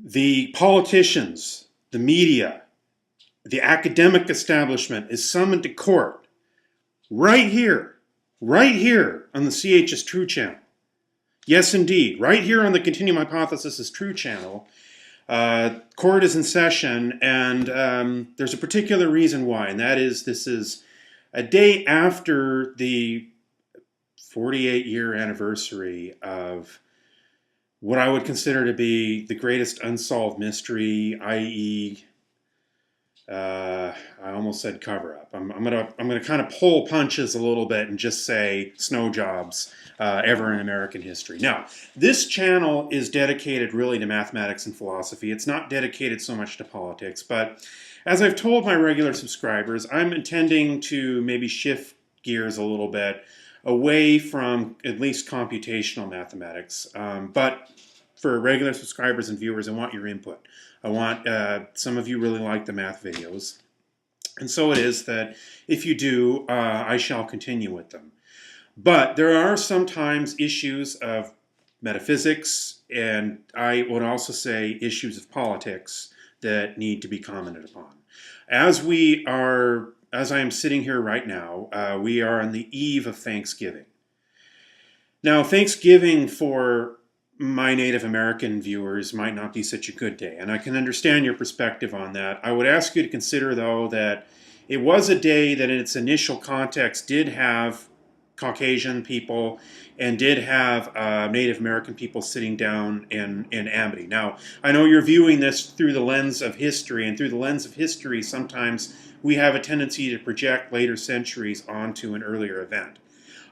The politicians, the media, the academic establishment is summoned to court right here on the CH is True channel. Yes, indeed, right here on the Continuum Hypothesis is True channel. Court is in session, and there's a particular reason why, and that is this is a day after the 48-year anniversary of what I would consider to be the greatest unsolved mystery, i.e., I almost said cover-up. I'm gonna kind of pull punches a little bit and just say snow jobs ever in American history. Now, this channel is dedicated really to mathematics and philosophy. It's not dedicated so much to politics, but as I've told my regular subscribers, I'm intending to maybe shift gears a little bit away from at least computational mathematics. But for regular subscribers and viewers, I want your input. I want, some of you really like the math videos. And so it is that if you do, I shall continue with them. But there are sometimes issues of metaphysics, and I would also say issues of politics that need to be commented upon. As I am sitting here right now, we are on the eve of Thanksgiving. Now, Thanksgiving for my Native American viewers might not be such a good day, and I can understand your perspective on that. I would ask you to consider, though, that it was a day that in its initial context did have Caucasian people and did have Native American people sitting down in amity. Now, I know you're viewing this through the lens of history, and through the lens of history, sometimes we have a tendency to project later centuries onto an earlier event.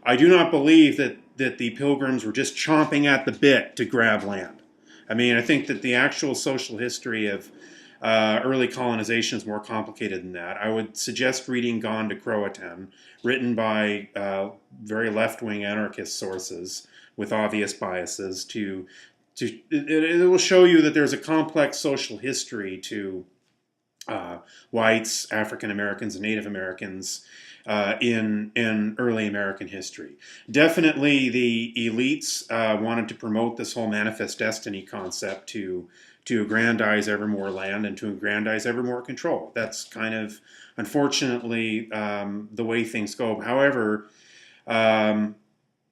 I do not believe that the Pilgrims were just chomping at the bit to grab land. I mean, I think that the actual social history of early colonization is more complicated than that. I would suggest reading Gone to Croatan, written by very left-wing anarchist sources with obvious biases. It will show you that there's a complex social history to whites, African Americans, and Native Americans in early American history. Definitely the elites wanted to promote this whole manifest destiny concept to aggrandize ever more land and to aggrandize ever more control. That's kind of, unfortunately, the way things go. However,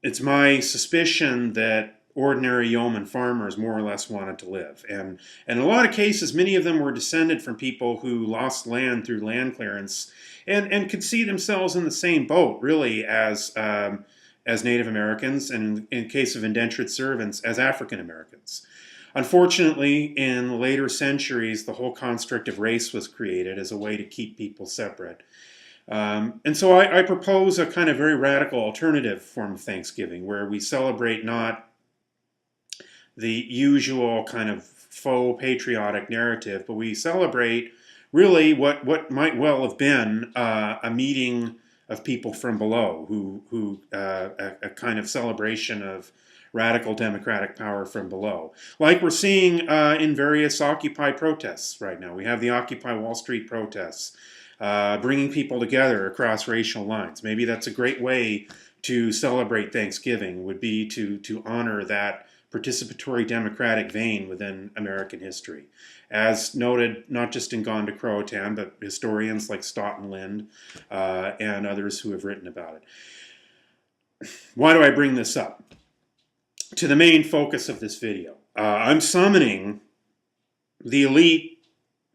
it's my suspicion that ordinary yeoman farmers more or less wanted to live. And in a lot of cases, many of them were descended from people who lost land through land clearance and could see themselves in the same boat, really, as Native Americans, and in case of indentured servants, as African Americans. Unfortunately, in later centuries, the whole construct of race was created as a way to keep people separate. And so I propose a kind of very radical alternative form of Thanksgiving, where we celebrate not the usual kind of faux patriotic narrative, but we celebrate really what might well have been a meeting of people from below, a kind of celebration of radical democratic power from below. Like we're seeing in various Occupy protests right now. We have the Occupy Wall Street protests, bringing people together across racial lines. Maybe that's a great way to celebrate Thanksgiving, would be to honor that participatory democratic vein within American history. As noted, not just in Gone to Croatan, but historians like Stott and Lind and others who have written about it. Why do I bring this up? To the main focus of this video. I'm summoning the elite,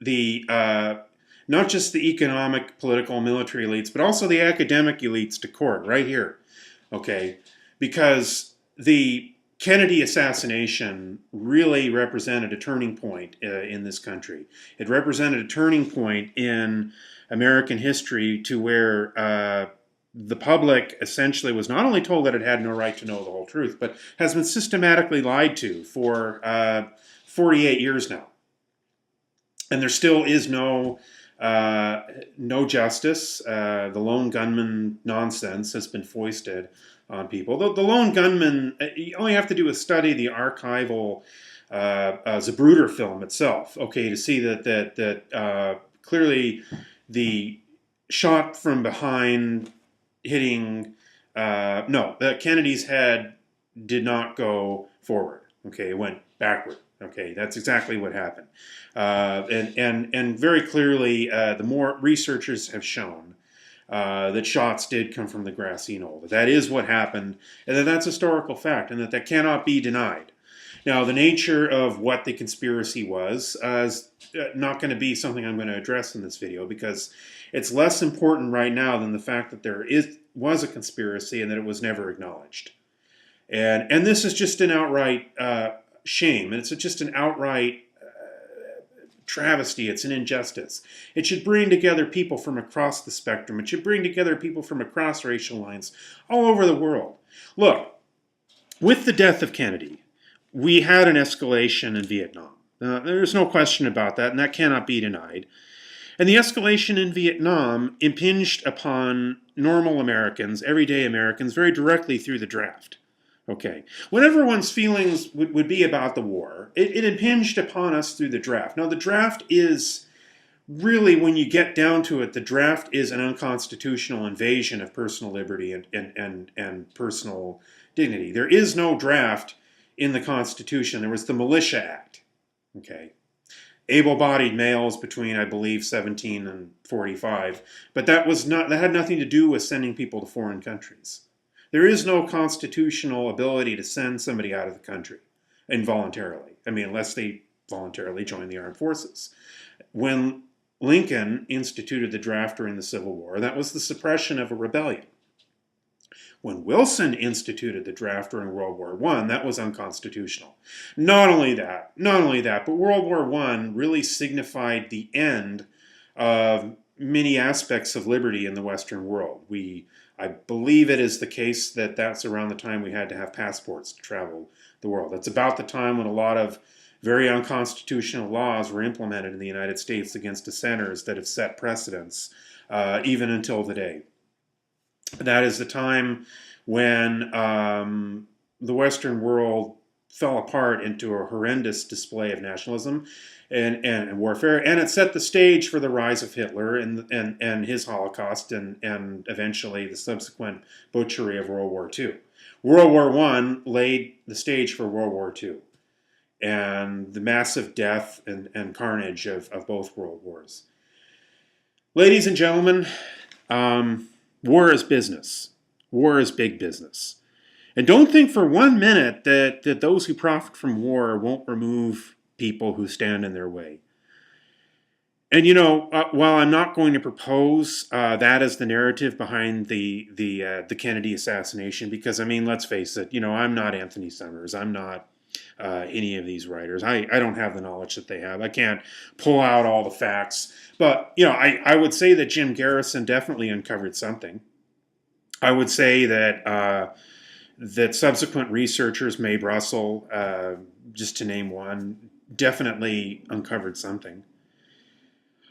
not just the economic, political, military elites, but also the academic elites to court right here, okay? Because the Kennedy assassination really represented a turning point in this country. It represented a turning point in American history to where the public essentially was not only told that it had no right to know the whole truth, but has been systematically lied to for 48 years now. And there still is no justice. The lone gunman nonsense has been foisted on people. The lone gunman, all you have to do is study the archival Zapruder film itself, okay, to see that clearly the shot from behind hitting, the Kennedy's head did not go forward, okay, it went backward. Okay, that's exactly what happened. And very clearly, the more researchers have shown that shots did come from the grassy knoll. That is what happened, and that's historical fact, and that cannot be denied. Now, the nature of what the conspiracy was is not going to be something I'm going to address in this video, because it's less important right now than the fact that was a conspiracy and that it was never acknowledged. And this is just an outright shame, and it's just an outright travesty. It's an injustice. It should bring together people from across the spectrum. It should bring together people from across racial lines all over the world. Look, with the death of Kennedy, we had an escalation in Vietnam. There's no question about that, and that cannot be denied. And the escalation in Vietnam impinged upon normal Americans, everyday Americans, very directly through the draft. Okay. Whatever one's feelings would be about the war, it impinged upon us through the draft. Now, the draft is really, when you get down to it, the draft is an unconstitutional invasion of personal liberty and personal dignity. There is no draft in the Constitution. There was the Militia Act. Okay. Able-bodied males between, I believe, 17 and 45. But that had nothing to do with sending people to foreign countries. There is no constitutional ability to send somebody out of the country involuntarily. I mean, unless they voluntarily join the armed forces. When Lincoln instituted the draft during the Civil War, that was the suppression of a rebellion. When Wilson instituted the draft during World War I, that was unconstitutional. Not only that, but World War I really signified the end of many aspects of liberty in the Western world. I believe it is the case that that's around the time we had to have passports to travel the world. That's about the time when a lot of very unconstitutional laws were implemented in the United States against dissenters that have set precedents even until today. That is the time when the Western world fell apart into a horrendous display of nationalism and warfare, and it set the stage for the rise of Hitler and his Holocaust and eventually the subsequent butchery of World War II. World War I laid the stage for World War II and the massive death and carnage of both world wars. Ladies and gentlemen, war is business. War is big business. And don't think for 1 minute that those who profit from war won't remove people who stand in their way. And while I'm not going to propose that as the narrative behind the Kennedy assassination, because I mean, let's face it, I'm not Anthony Summers, I'm not any of these writers. I don't have the knowledge that they have. I can't pull out all the facts. But I would say that Jim Garrison definitely uncovered something. I would say that subsequent researchers, Mae Russell, just to name one, definitely uncovered something.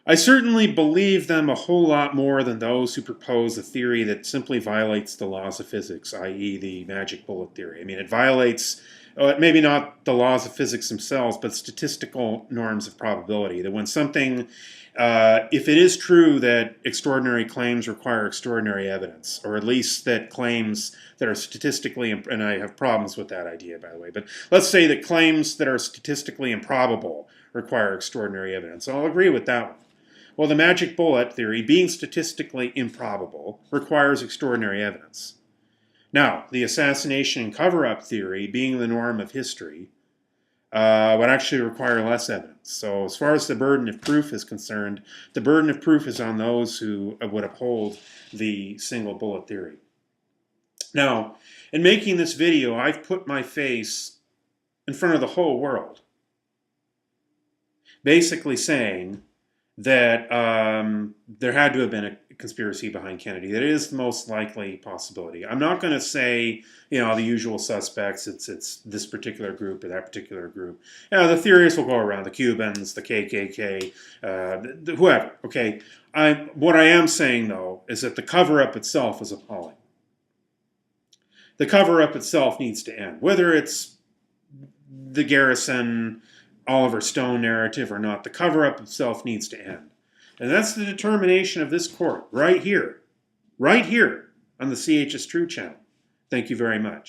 I certainly believe them a whole lot more than those who propose a theory that simply violates the laws of physics, i.e. the magic bullet theory. I mean, it violates, maybe not the laws of physics themselves, but statistical norms of probability. That when something, if it is true that extraordinary claims require extraordinary evidence, or at least that claims that are statistically, and I have problems with that idea, by the way, but let's say that claims that are statistically improbable require extraordinary evidence. I'll agree with that one. Well, the magic bullet theory, being statistically improbable, requires extraordinary evidence. Now, the assassination and cover-up theory, being the norm of history, would actually require less evidence. So as far as the burden of proof is concerned, the burden of proof is on those who would uphold the single bullet theory. Now, in making this video, I've put my face in front of the whole world, basically saying that there had to have been a conspiracy behind Kennedy. That is the most likely possibility. I'm not going to say, the usual suspects, it's this particular group or that particular group. The theories will go around, the Cubans, the KKK, whoever, okay? What I am saying, though, is that the cover-up itself is appalling. The cover-up itself needs to end. Whether it's the Garrison, Oliver Stone narrative or not, the cover-up itself needs to end. And that's the determination of this court, right here on the CHS True channel. Thank you very much.